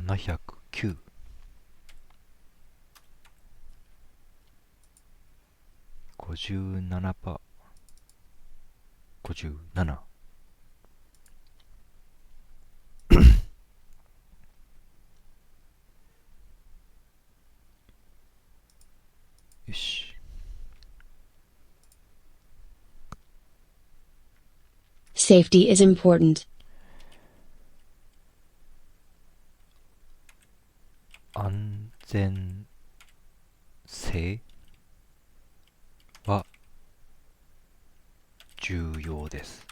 709、57%、57。よし。Safety is important. 安全性は重要です。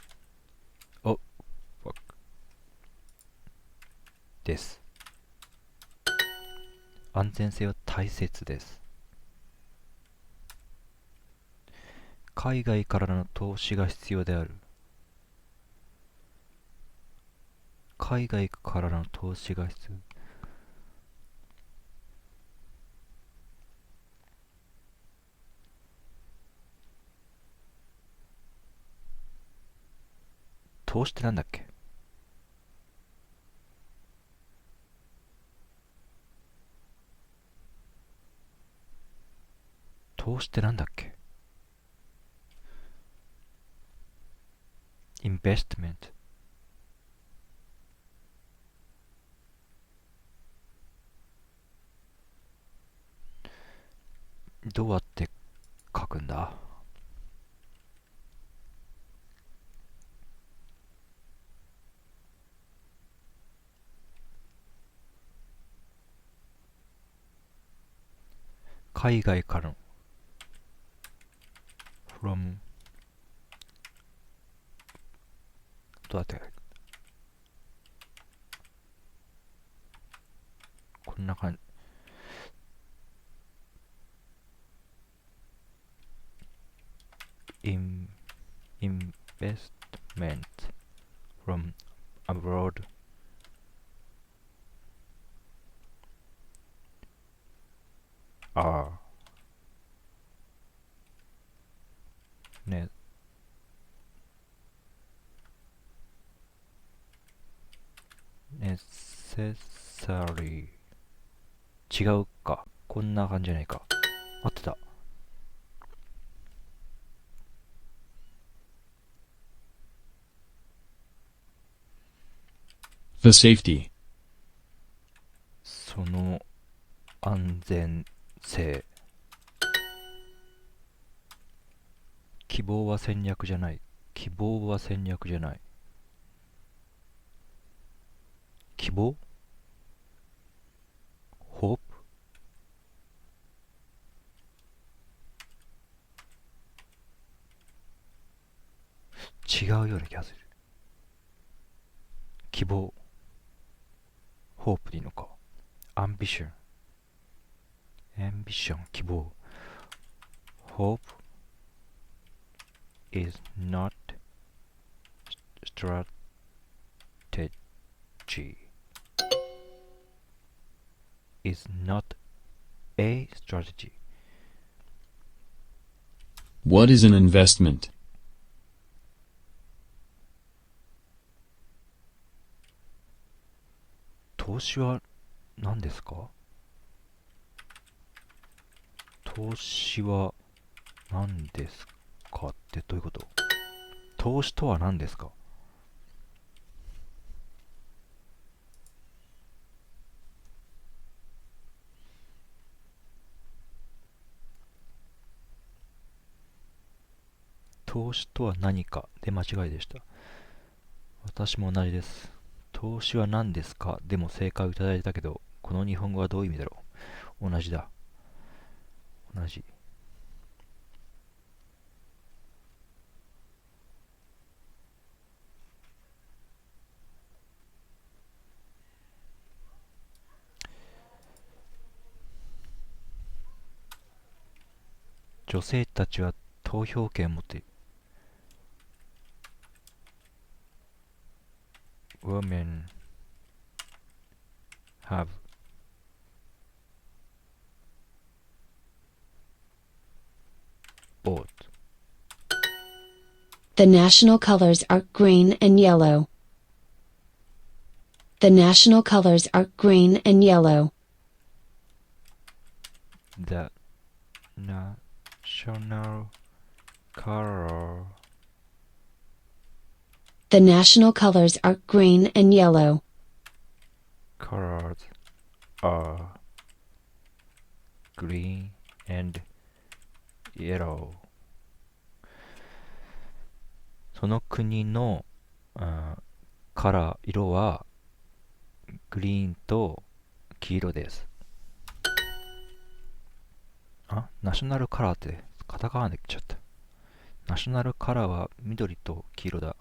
です。安全性は大切です。海外からの投資が必要である。海外からの投資が必要。投資ってなんだっけ？投資ってなんだっけ？インベストメント。どうやって書くんだ？海外からの from どうやって書く？こんな感じ。investment from abroad. ああ。ね。necessary。違うか。こんな感じじゃないか。合ってた。The safety. その安全性。希望は戦略じゃない。希望は戦略じゃない。希望？ hope？ 違うような気がする。希望。hope でいいのか。ambition。ambition、希望。hope is not strategy. is not a strategy. What is an investment? 投資は何ですか？投資は何ですかってどういうこと？投資とは何ですか？投資とは何かで間違いでした。私も同じです。投資は何ですかでも正解をいただいたけど、この日本語はどういう意味だろう？同じだ。同じ。女性たちは投票権を持っている。Women have vote. The national colors are green and yellow. The national colors are green and yellow. The national color The national colors are green and yellow. colors are green and yellow. その国の、カラー、色はグリーンと黄色です。ナショナルカラーってカタカナで言っちゃった。ナショナルカラーは緑と黄色だ。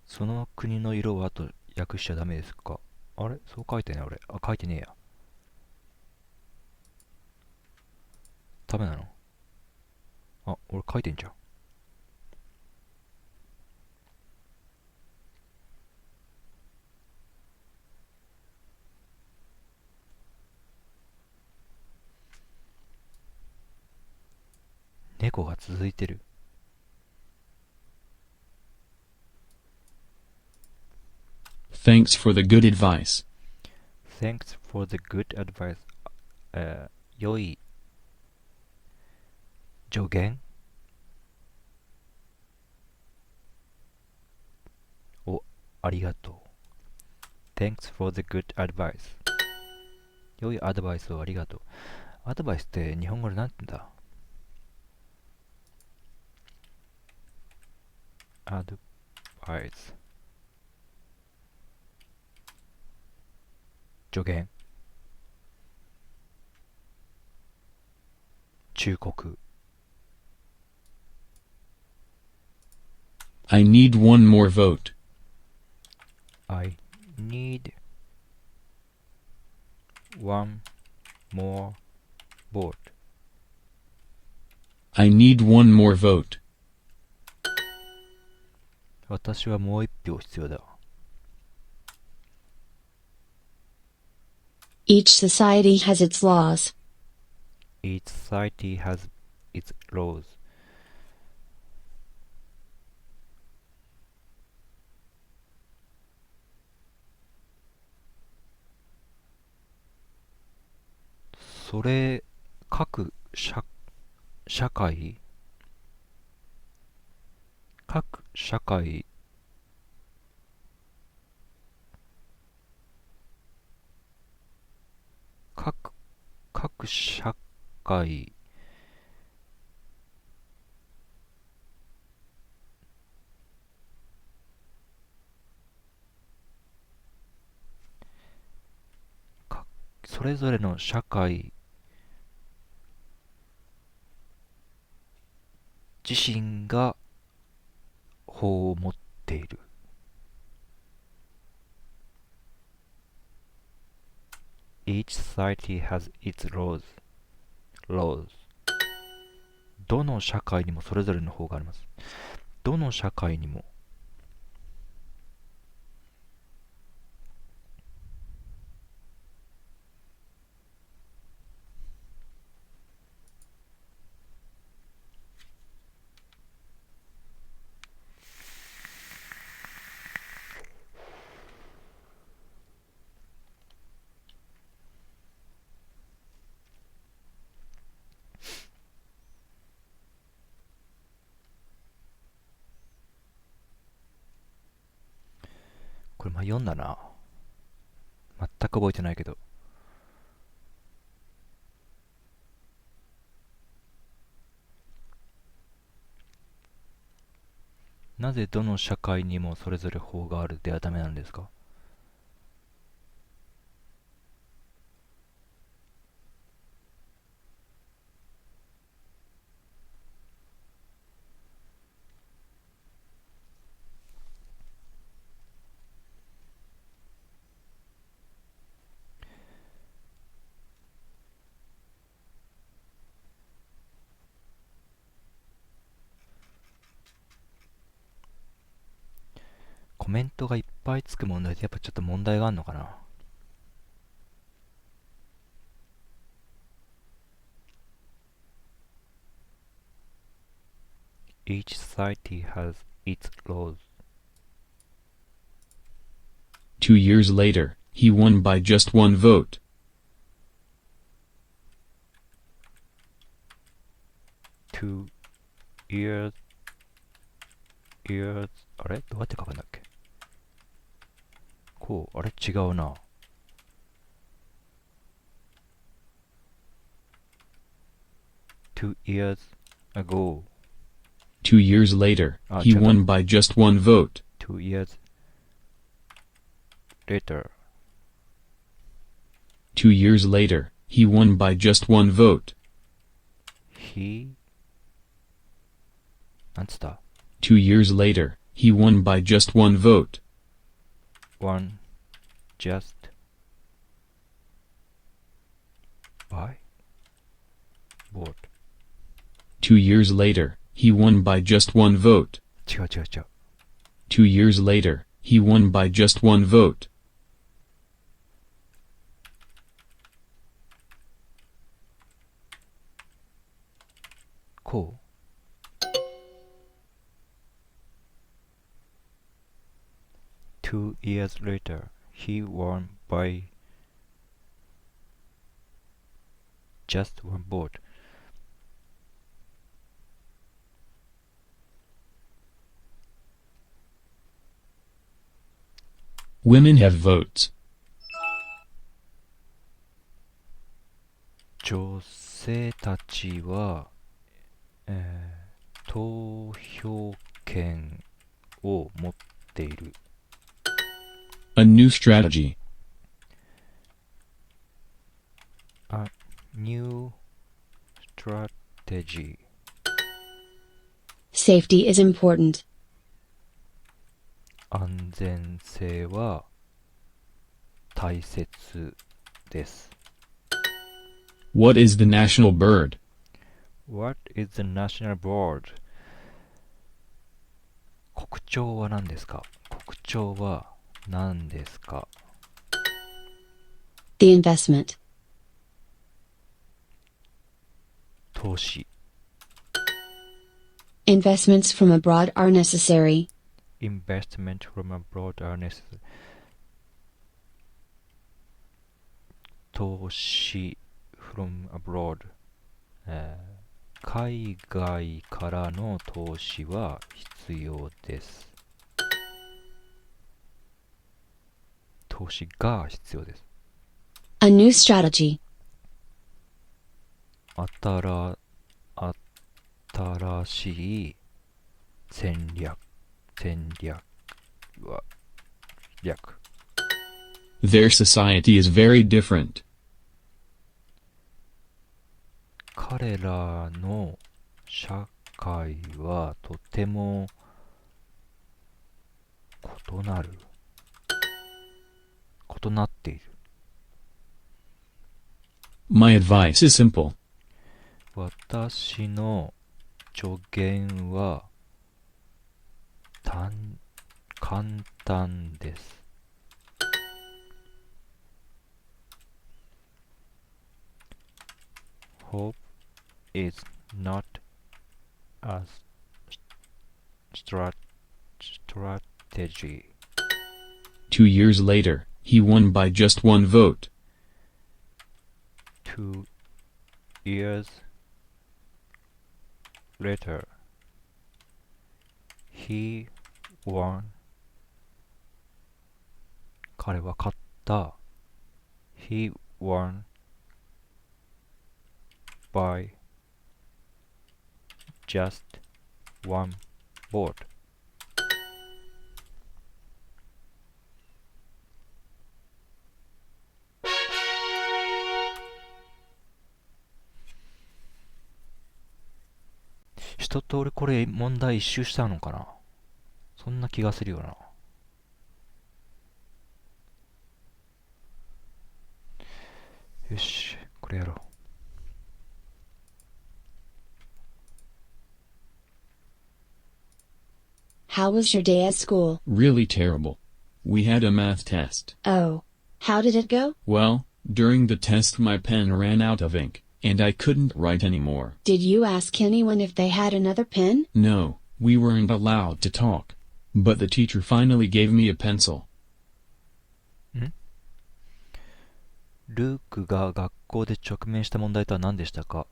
その国の色はと訳しちゃダメですか？あれそう書いてね俺。書いてねえや。ダメなの？俺書いてんじゃん。猫が続いてる。Thanks for the good advice. Thanks for the good advice. 良い助言をありがとう。Thanks for the good advice. 良いアドバイスをありがとう。アドバイスって日本語でなんて言うんだ？アドバイス。助言。忠告。I need one more vote. I need one more vote. I need one more vote. 私はもう一票必要だ。Each society has its laws. Each society has its laws. それ、各社会、各社会、各社会、それぞれの社会自身が法を持っている。Each society has its laws. Laws. どの社会にもそれぞれの法があります。どの社会にも。これ読んだな。全く覚えてないけど。なぜどの社会にもそれぞれ法があるではダメなんですか？コメントがいっぱいつく問題ってやっぱちょっと問題があるのかな。Each society has its laws. 2 years later, he won by just one vote. 2 years あれどうやって書くんだっけこう、あれ違うな。2 years ago. 2 years later, he 違った。won by just one vote. 2 years later. 2 years later, he won by just one vote. He なんつった 2 years later, he won by just one vote. one just by vote. 2 years later, he won by just one vote. 違う。 2 years later, he won by just one vote. こう 2 years later, he won by just one vote. Women have votes. 女性たちは、投票権を持っている。A new strategy. A new strategy. Safety is important. 安全性は大切です。What is the national bird? What is the national bird? 国鳥は何ですか？国鳥は何ですか？ The investment. 投資。Investments from abroad are necessary. Investment from abroad are necessary. 投資 from abroad、海外からの投資は必要です。投資が必要です。A new strategy. 新しい戦略は略。Their society is very different. 彼らの社会はとても異なっている。My advice is simple. 私の助言は簡単です。Hope is not a strategy. 2 years later, he won by just one vote. 2 years later, he won. 彼は勝った。He won by just one vote. 一通りこれ問題一周したのかな。そんな気がするよな。よし、これやろう。How was your day at school? Really terrible. We had a math test. Oh. How did it go? Well, during the test my pen ran out of ink, and I couldn't write anymore. Did you ask anyone if they had another pen? No, we weren't allowed to talk. But the teacher finally gave me a pencil. ルークが学校で直面した問題とは何でしたか？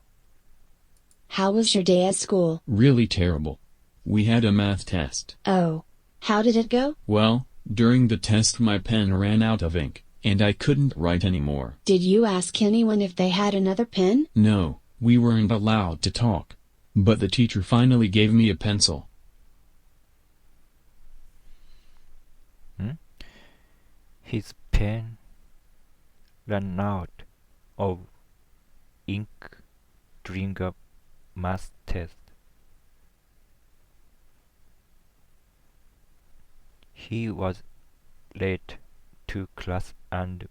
How was your day at school? Really terrible. We had a math test. Oh. How did it go? Well, during the test my pen ran out of ink, and I couldn't write anymore. Did you ask anyone if they had another pen? No, we weren't allowed to talk. But the teacher finally gave me a pencil. His pen ran out of ink during a math test. He was late to class and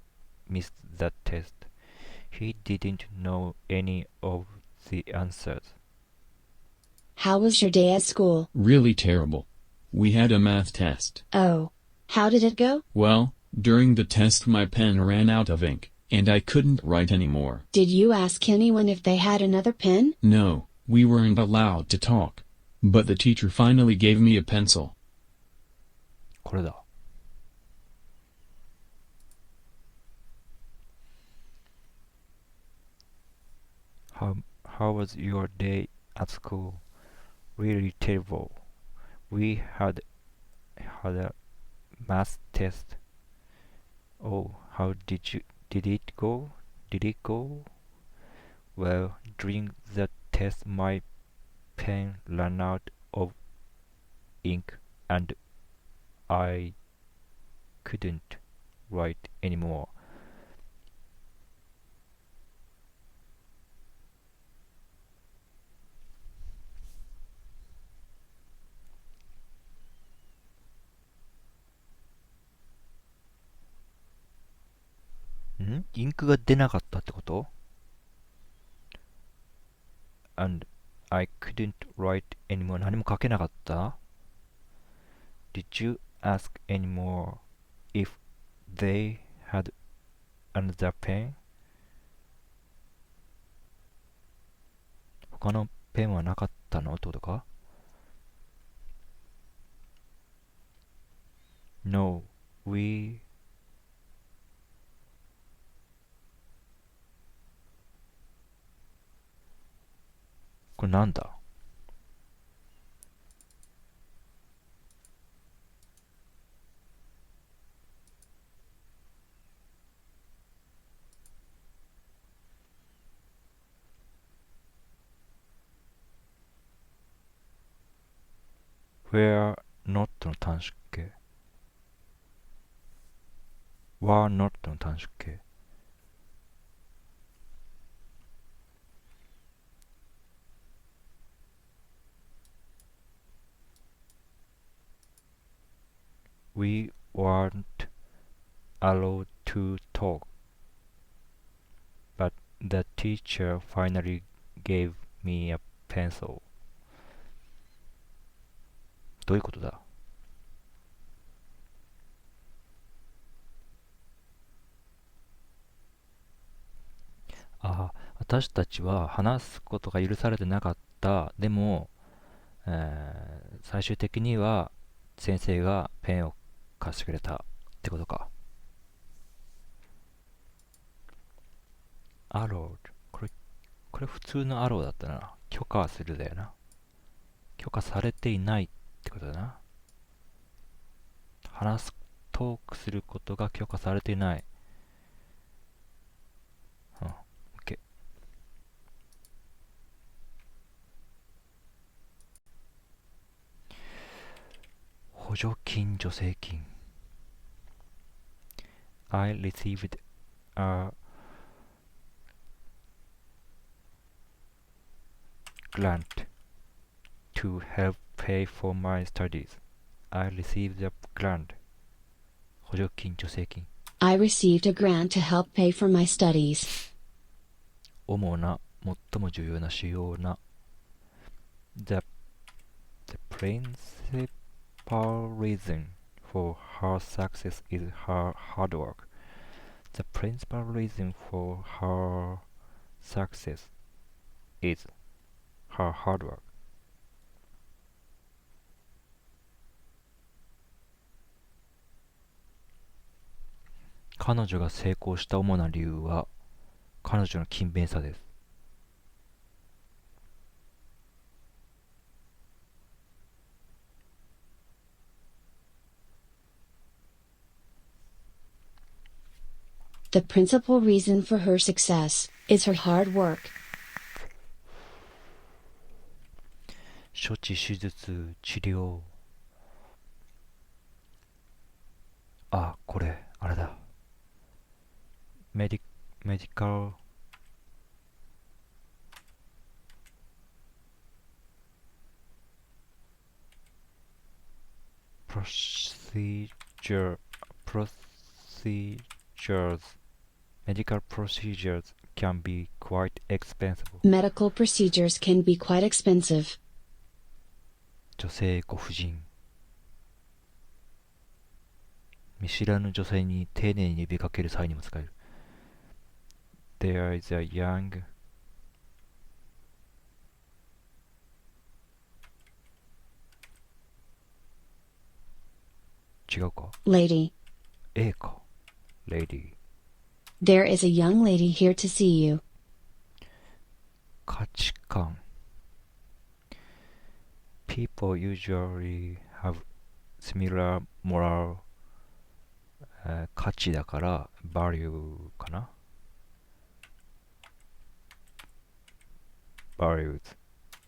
missed the test. He didn't know any of the answers. How was your day at school? Really terrible. We had a math test. Oh. How did it go? Well, during the test my pen ran out of ink, and I couldn't write anymore. Did you ask anyone if they had another pen? No, we weren't allowed to talk. But the teacher finally gave me a pencil. これだ。How was your day at school? Really terrible. We had a math test. Oh, how did it go? Did it go? Well, during the test my pen ran out of ink and I couldn't write anymore.ん？インクが出なかったってこと？ And I couldn't write anymore. 何も書けなかった？ Did you ask anymore if they had another pen? 他のペンはなかったのってことか？ No, weこれなんだ？ were not の短縮形 were not の短縮形We weren't allowed to talk, but the teacher finally gave me a pencil. どういうことだ？私たちは話すことが許されてなかった。でも、最終的には先生がペンを貸してくれたってことか。アロー。これ普通のアローだったな。許可するだよな。許可されていないってことだな。トークすることが許可されていない。OK。補助金、助成金。I received a grant to help pay for my studies. I received a grant. 補助金、助成金。I received a grant to help pay for my studies. 主な、最も重要な、主要な。The principal reason for her success is her hard work. The principal reason for her success is her hard work. 彼女が成功した主な理由は彼女の勤勉さです。The principal reason for her success is her hard work. 処置、手術、治療。あ、これ、あれだ。メディカル、procedures, medical procedures can be quite expensive. Medical procedures can be quite expensive. 女性ご婦人。見知らぬ女性に丁寧に呼びかける際にも使える。There is a young違うか Lady. A か Lady There is a young lady here to see you. 価値観 People usually have similar moral、価値だから value かな values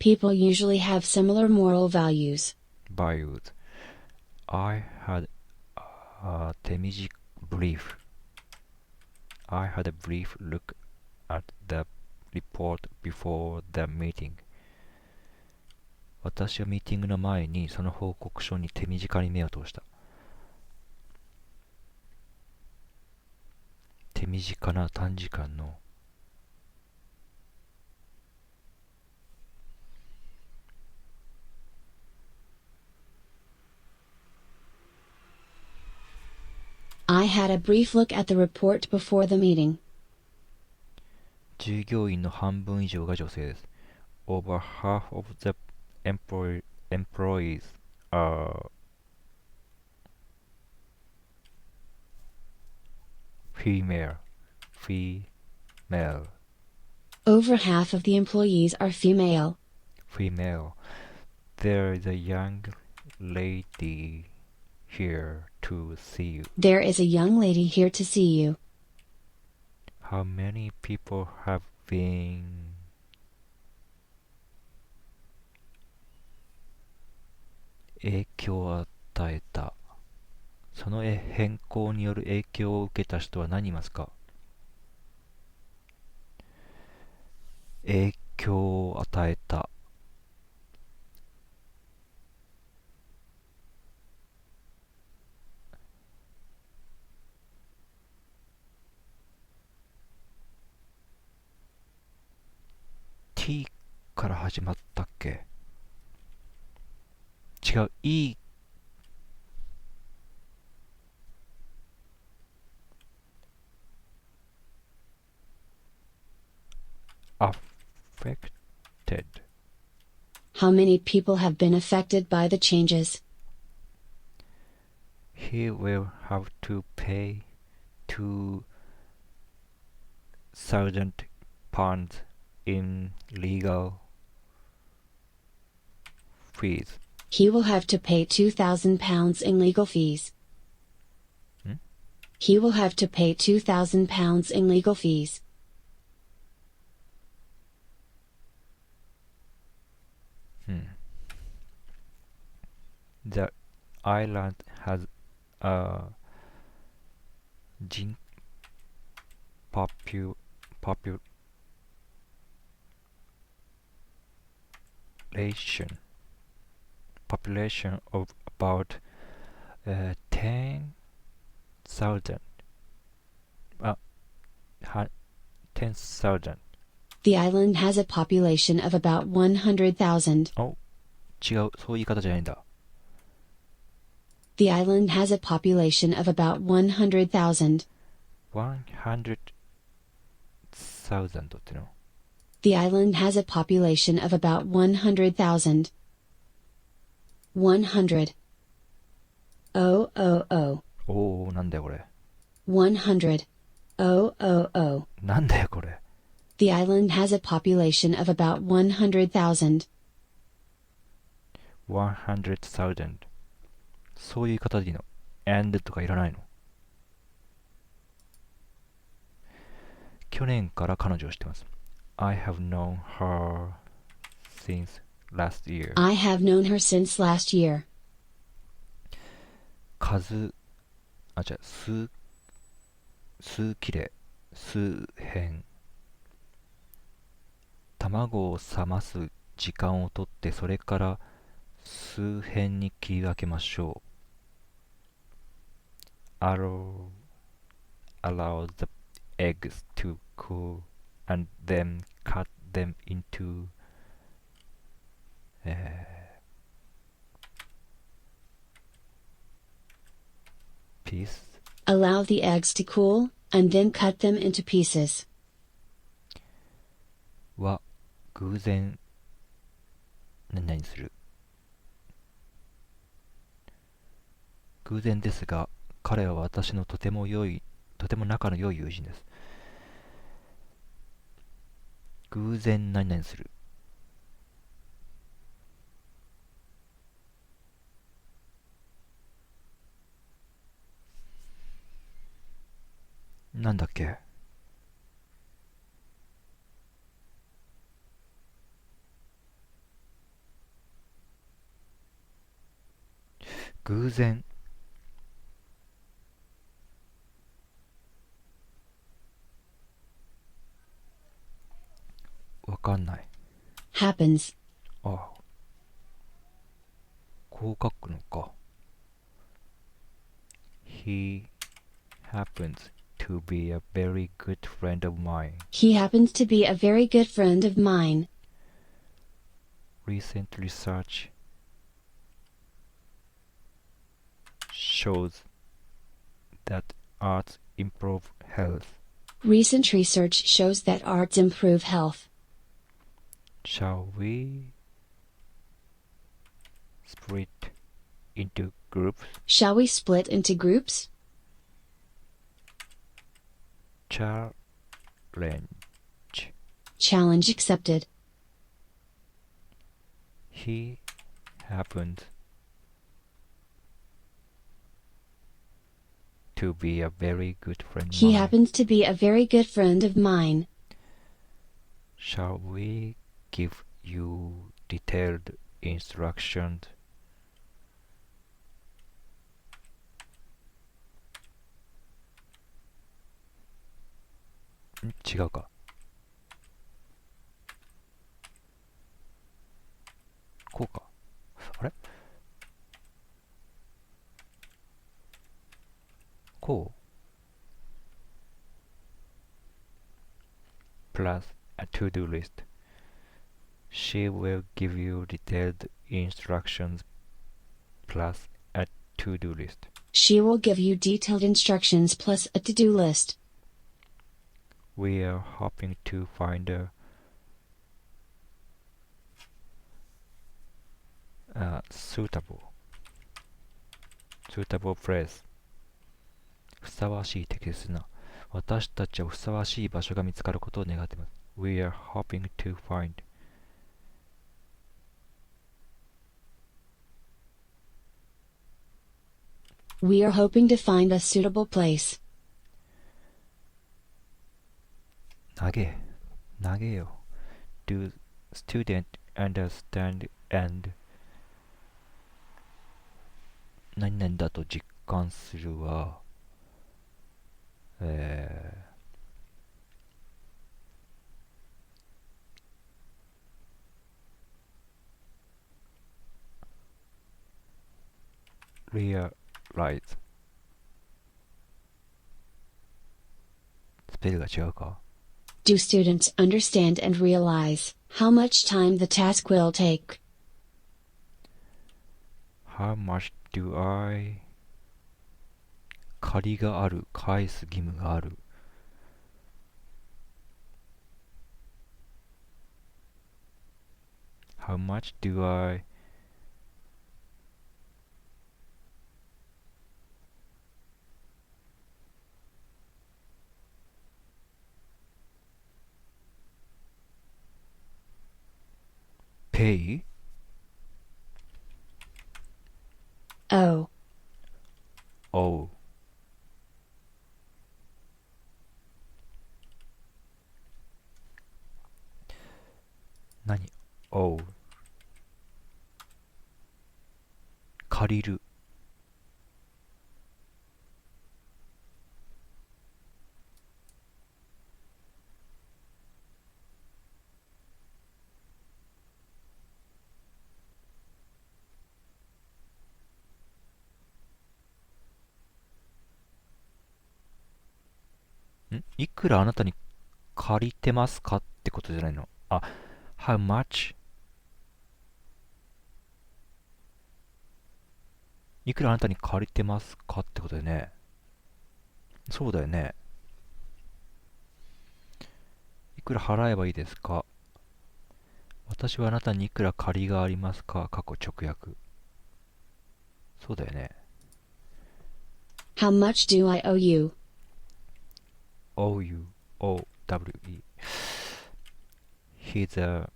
People usually have similar moral values. values I had a brief look at the report before the meeting. 私はミーティングの前にその報告書に手短に目を通した。手短な短時間のI had a brief look at the report before the meeting. 従業員の半分以上が女性です。Over half of the employees are female. Over half of the employees are female. There is a young lady here to see you. There is a young lady here to see you. How many people have been影響を与えた。その変更による影響を受けた人は何人いますか？影響を与えた。T から始まったっけ？違う、E affected. How many people have been affected by the changes? He will have to pay £2,000 in legal fees. He will have to pay £2,000 in legal fees. He will have to pay £2,000 in legal fees. The island has a population of about 10,000. 10,000. The island has a population of about 100,000. お、違う、そういう言い方じゃないんだ。The island has a population of about 100,000. 100,000っての。The island has a population of about 100,000. 100. 000. おー、なんだよこれ。100. Oh, oh, oh. なんだよこれ。The island has a population of about 100,000. 100,000。そういう言い方でいいの？ and とかいらないの？去年から彼女を知ってます。I have known her since last year. I have known her since last year. 数、違う、数切れ、数辺。卵を冷ます時間をとって、それから数辺に切り分けましょう。allow the eggs to cool and then cut them into piece. Allow the eggs to cool, and then cut them into pieces. は偶然何々する。偶然ですが、彼は私のとても仲の良い友人です。偶然何々する。なんだっけ？偶然。わかんない。Happens. ああ。こう書くのか。He happens to be a very good friend of mine. He happens to be a very good friend of mine. Recent research shows that arts improve health. Recent research shows that arts improve health. Shall we split into groups? Shall we split into groups? Challenge. Challenge accepted. He happened to be a very good friend of He mine. happens to be a very good friend of mine. Shall we give you detailed instructions?違うか。こうか。あれ？こう plus a to-do list. She will give you detailed instructions plus a to-do list. She will give you detailed instructions plus a to-do list. We are hoping to find a suitable place. ふさわしい適切な。私たちはふさわしい場所が見つかることを願っています。We are hoping to find We are hoping to find a suitable place. 投げよ。Do student understand and 何々だと実感するは、realize スペルが違うか。Do students understand and realize how much time the task will take? How much do I 借りがある、返す義務がある。How much do I A? O. O. 何 O 借りるいくらあなたに借りてますかってことじゃないの。あ、how much? いくらあなたに借りてますかってことだよね。そうだよね。いくら払えばいいですか？私はあなたにいくら借りがありますか？過去直訳。そうだよね。How much do I owe you? OUOWE He's a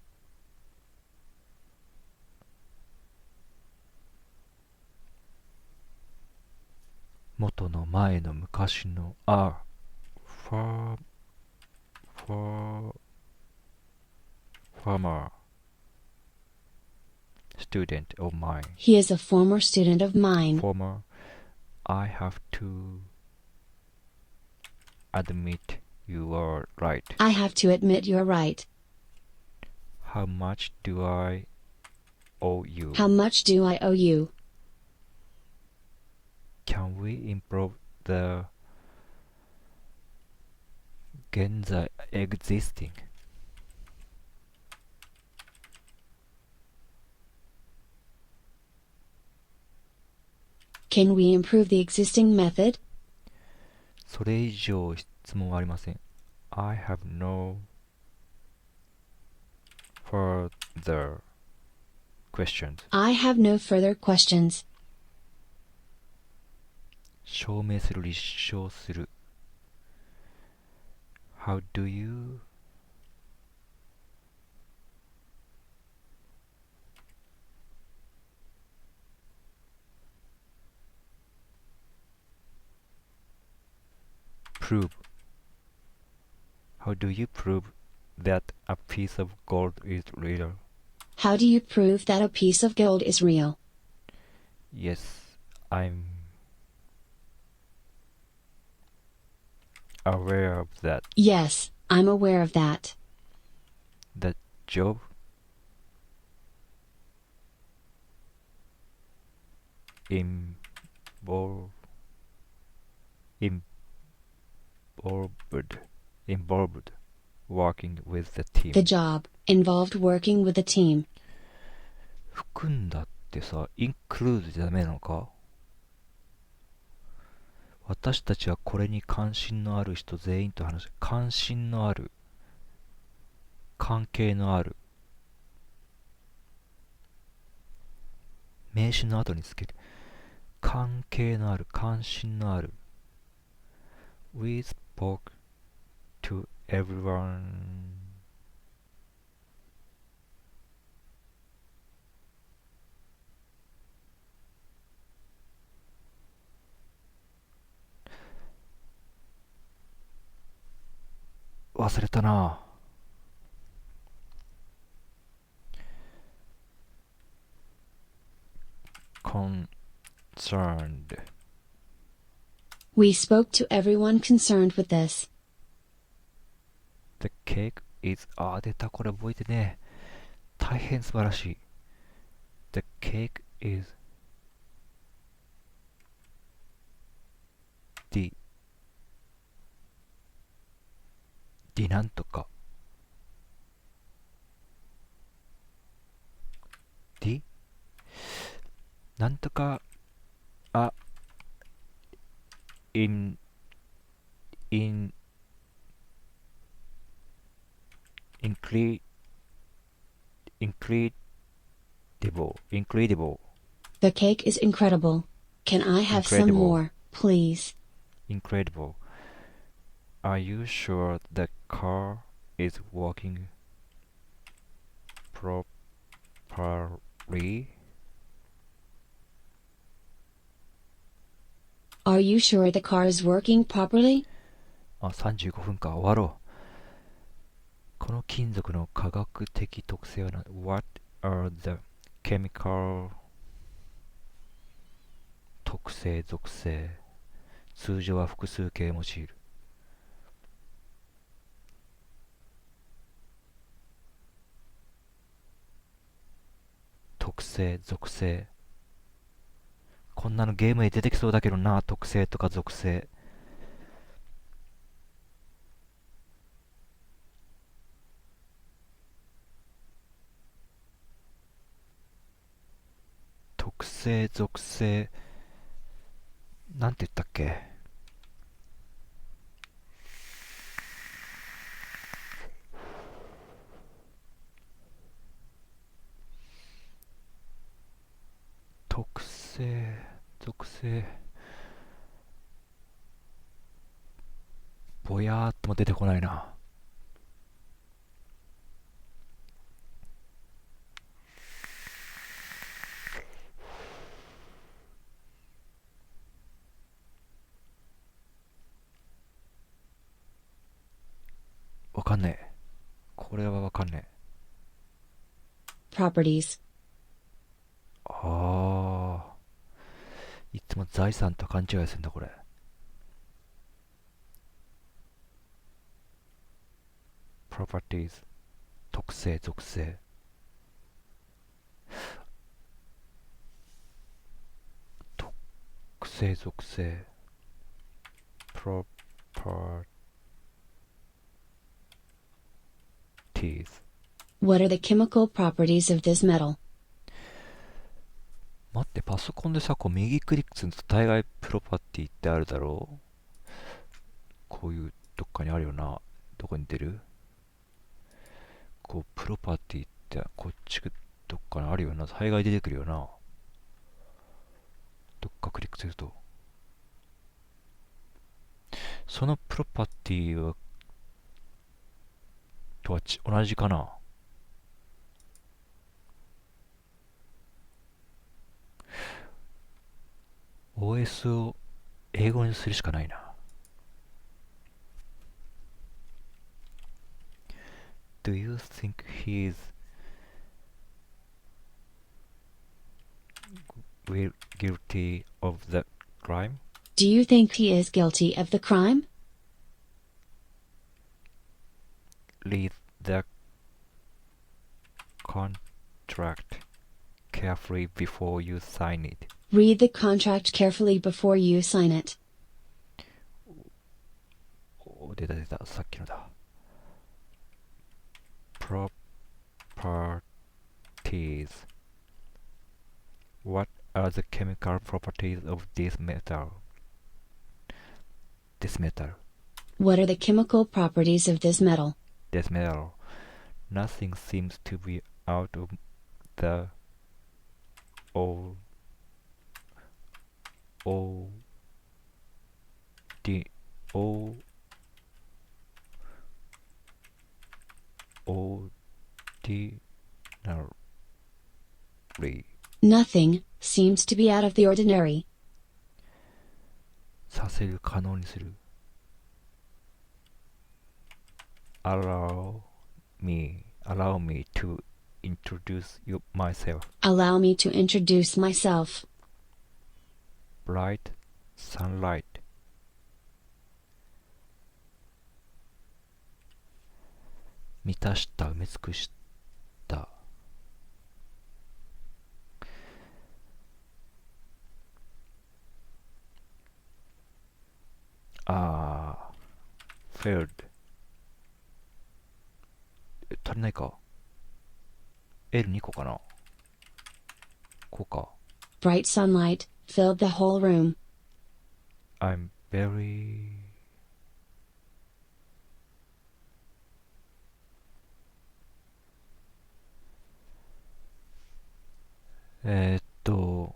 元の前の昔のファ farmer student of mine. He is a former student of mine. Former I have to admit you are right. I have to admit you're right. How much do I owe you? How much do I owe you? Can we improve the 現在 existing? Can we improve the existing method? それ以上質問はありません。I have no further questions. I have no further questions. 証明する、立証する。How do you prove? How do you prove that a piece of gold is real? How do you prove that a piece of gold is real? Yes, I'm aware of that. Yes, I'm aware of that. The job involved involved working with the team. The job involved working with the team. 含んだってさ、include じゃダメなのか？私たちはこれに関心のある人全員と話し、関心のある、関係のある、名詞の後につける。関係のある、関心のある。We spoke to everyone. 忘れたな。concerned. We spoke to everyone concerned with this. The cake is 出た、これ覚えてね。大変素晴らしい。The cake is the なんとか the なんとかin incredible The cake is incredible. Can I have some Incredible. more, please? incredible. Are you sure the car is working properly? Are you sure the car is working properly? あ、35分か。終わろう。この金属の化学的特性は何？ What are the chemical 特性属性？通常は複数形を用いる。特性属性。こんなのゲームで出てきそうだけどな。特性とか属性。特性属性。なんて言ったっけ？特性属性。ぼやーっとも出てこないな。わかんねえ。これはわかんねえ。Properties. ああ。いつも財産と勘違いするんだこれ。properties 特性属性。特性属性。properties。 What are the chemical properties of this metal? 待って、パソコンでさ、こう右クリックすると大概プロパティってあるだろう。こういうどっかにあるよな。どこに出る？こうプロパティってこっちどっかにあるよな。大概出てくるよな。どっかクリックすると。そのプロパティはとは同じかな。OS を英語にするしかないな。Do you think he's guilty of the crime? Do you think he is guilty of the crime? Read the contract carefully before you sign it. Read the contract carefully before you sign it. 出た出た、さっきのだ。Properties. What are the chemical properties of this metal? This metal. What are the chemical properties of this metal? This metal. Nothing seems to be out of the o o d o ordinary. Nothing seems to be out of the ordinary. させる、可能にする。allow me to introduce myself. Allow me to introduce myself. Bright sunlight. 満たした、埋め尽くした。filled。 足りないか。 L2 個かな。こうか。Bright sunlight filled the whole room. I'm veryえーっと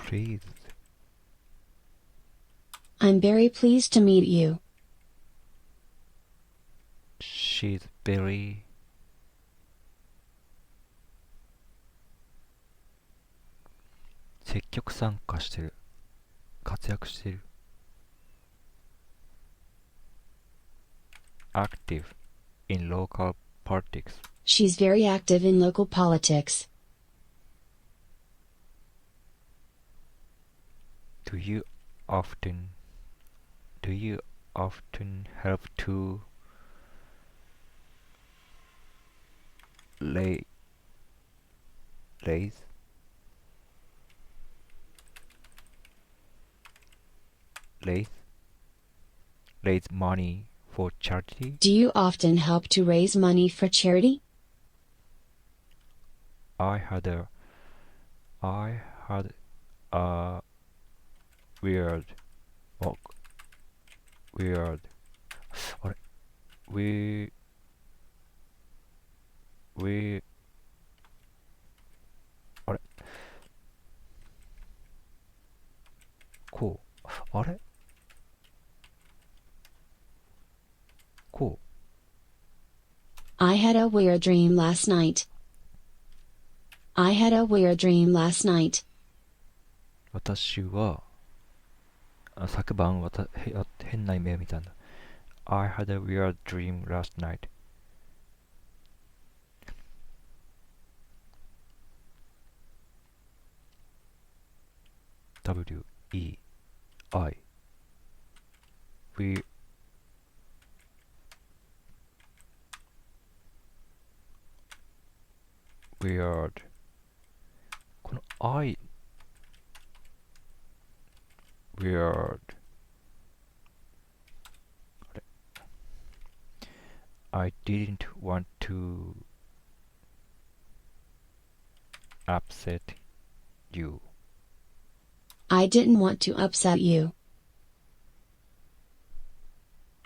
please. I'm very pleased to meet you. She's very積極参加してる。活躍してる。active in local politics. She's very active in local politics. Do you often help to raise money for charity? Do you often help to raise money for charity? I had a weird あれ we あれこうあれこう I had a weird dream last night. I had a weird dream last night. 私は昨晩変な夢を見たんだ。I had a weird dream last night. W-E-I We weird この I weird あれ I didn't want to upset you. I didn't want to upset you.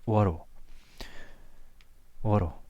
終わろう